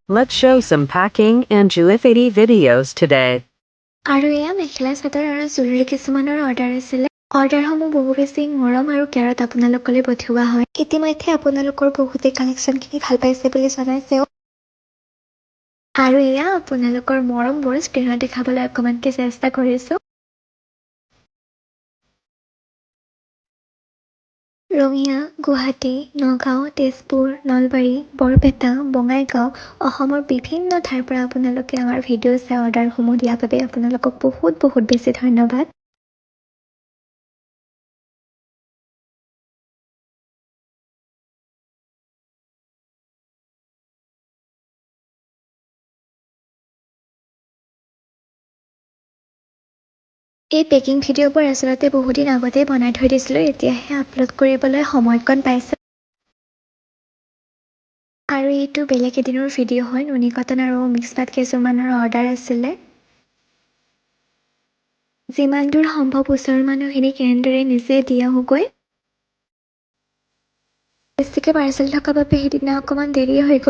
Let's show some packing and Juifity videos today. আৰু এয়া মেখেলা চাদৰ আৰু জুৱেলাৰী কিছুমানৰ অৰ্ডাৰ আছিলে। অৰ্ডাৰসমূহ বহু বেছি মৰম আৰু কেয়াৰত আপোনালোকলৈ পঠিওৱা হয়। ইতিমধ্যে আপোনালোকৰ বহুতে কালেকশ্যনখিনি ভাল পাইছে বুলি জনাইছেও। আৰু এয়া আপোনালোকৰ মৰমবোৰ স্ক্ৰীণত দেখাবলৈ অকণমানকৈ চেষ্টা কৰিছোঁ। ৰঙিয়া, গুৱাহাটী, নগাঁও, তেজপুৰ, নলবাৰী, বৰপেটা, বঙাইগাঁও, অসমৰ বিভিন্ন ঠাইৰ পৰা আপোনালোকে আমাৰ ভিডিঅ' চাই অৰ্ডাৰসমূহ দিয়াৰ বাবে আপোনালোকক বহুত বেছি ধন্যবাদ। এই পেকিং ভিডিঅ'বোৰ আচলতে বহুদিন আগতেই বনাই থৈ দিছিলোঁ, এতিয়াহে আপলোড কৰিবলৈ সময়কণ পাইছোঁ। আৰু এইটো বেলেগ এদিনৰ ভিডিঅ' হয়, নুনী কটন আৰু মিক্স পাট কেইযোৰমানৰ অৰ্ডাৰ আছিলে। যিমান দূৰ সম্ভৱ ওচৰৰ মানুহখিনিক এনেদৰে নিজে দি আহোঁগৈ। বেছিকৈ পাৰ্চেল থকা বাবে সেইদিনা অকণমান দেৰি হৈ গ'ল।